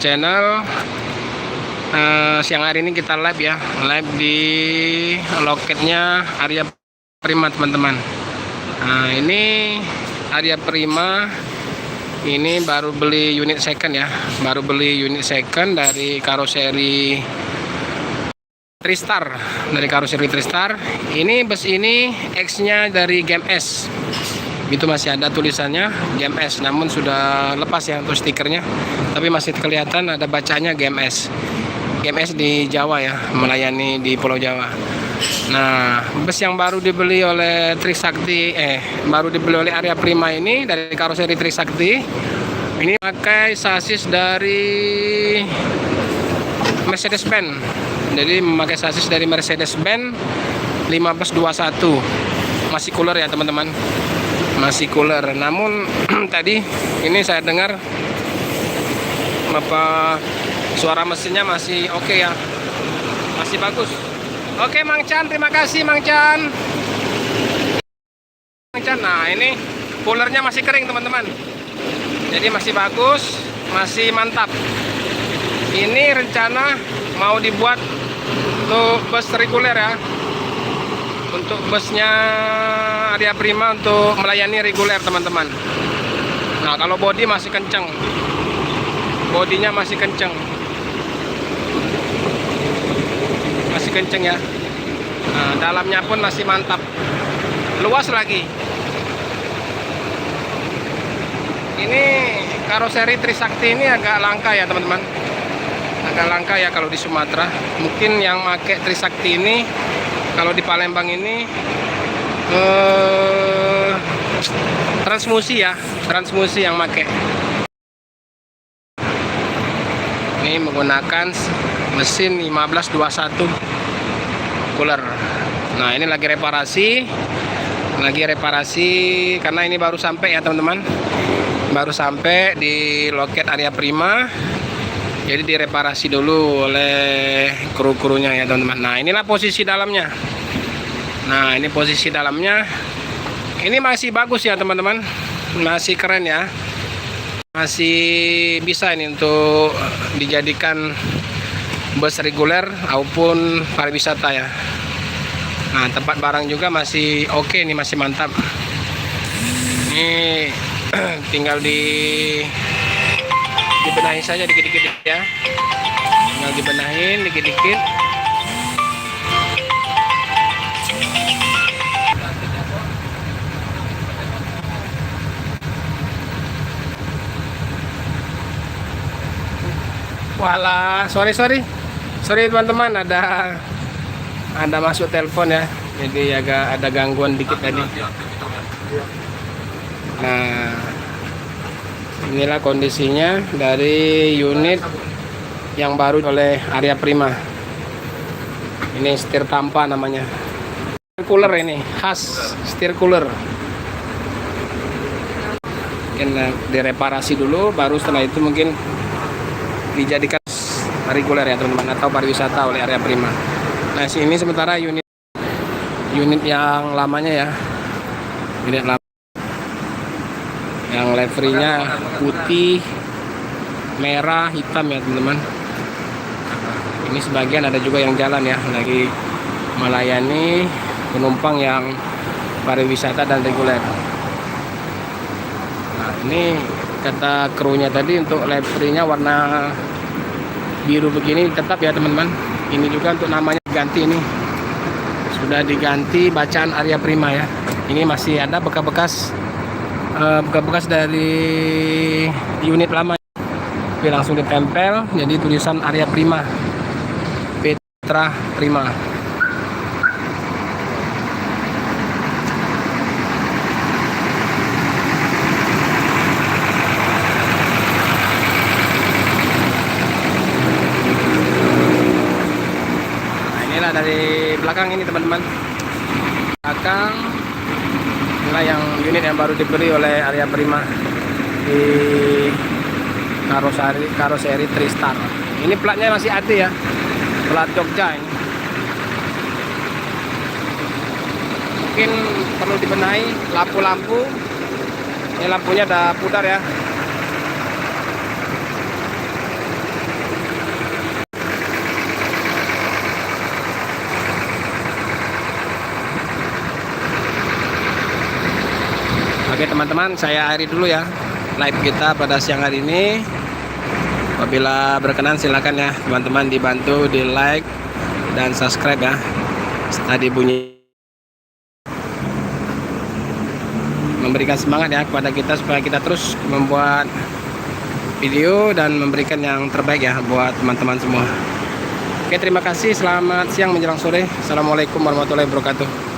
channel. Siang hari ini kita live ya, live di loketnya Arya Prima teman-teman. Nah, ini Arya Prima ini baru beli unit second ya, baru beli unit second dari karoseri Tristar, Ini bus ini X-nya dari GMS. Itu masih ada tulisannya GMS, namun sudah lepas ya untuk stikernya, tapi masih kelihatan ada bacanya GMS di Jawa ya, melayani di Pulau Jawa. Nah, bus yang baru dibeli oleh Trisakti baru dibeli oleh Arya Prima ini dari karoseri Trisakti ini pakai sasis dari Mercedes-Benz. Jadi memakai sasis dari Mercedes-Benz 1521. Masih cooler ya teman-teman, masih cooler. Namun tadi ini saya dengar suara mesinnya masih oke ya, masih bagus. Oke Mang Chan, terima kasih Mang Chan. Nah ini coolernya masih kering teman-teman, jadi masih bagus, masih mantap. Ini rencana mau dibuat untuk bus reguler ya, untuk busnya Arya Prima untuk melayani reguler teman-teman. Nah kalau bodi masih kenceng, bodinya masih kenceng ya. Nah, dalamnya pun masih mantap, luas lagi. Ini karoseri Trisakti ini agak langka ya teman-teman, agak langka ya kalau di Sumatera. Mungkin yang pakai Trisakti ini kalau di Palembang ini transmusi yang pakai. Ini menggunakan mesin 1521 cooler. Nah ini lagi reparasi karena ini baru sampai ya teman-teman, baru sampai di loket Arya Prima, jadi direparasi dulu oleh kru-krunya ya teman-teman. Nah inilah posisi dalamnya. Nah ini posisi dalamnya, ini masih bagus ya teman-teman, masih keren ya, masih bisa ini untuk dijadikan bus reguler maupun pariwisata ya. Nah tempat barang juga masih oke nih, masih mantap. Ini tinggal dibenahi saja dikit-dikit ya, tinggal dibenahin dikit-dikit. Walah, sorry teman-teman, ada masuk telepon ya, jadi agak ada gangguan dikit tadi. Nah inilah kondisinya dari unit yang baru oleh Arya Prima. Ini setir tanpa namanya, cooler, ini khas setir cooler. Mungkin direparasi dulu, baru setelah itu mungkin dijadikan reguler ya teman-teman, atau pariwisata oleh Arya Prima. Nah sini sementara unit yang lamanya ya, unit lama yang liverynya putih, merah, hitam ya teman-teman. Ini sebagian ada juga yang jalan ya, lagi melayani penumpang yang pariwisata dan reguler. Nah ini kata krunya tadi untuk liverynya warna biru begini tetap ya teman-teman. Ini juga untuk namanya ganti, ini sudah diganti bacaan Arya Prima ya. Ini masih ada bekas-bekas dari unit lama, tapi langsung ditempel jadi tulisan Arya Prima, Petra Prima. Dari belakang ini teman-teman, belakang inilah yang unit yang baru dibeli oleh Arya Prima di karoseri Tristar. Ini platnya masih AD ya, plat Jogja ini. Mungkin perlu dibenahi lampu-lampu. Ini lampunya udah pudar ya. teman-teman, saya akhiri dulu ya live kita pada siang hari ini. Apabila berkenan silakan ya teman-teman dibantu di like dan subscribe ya. Setelah dibunyi memberikan semangat ya kepada kita supaya kita terus membuat video dan memberikan yang terbaik ya buat teman-teman semua. Oke, terima kasih. Selamat siang menjelang sore. Assalamualaikum warahmatullahi wabarakatuh.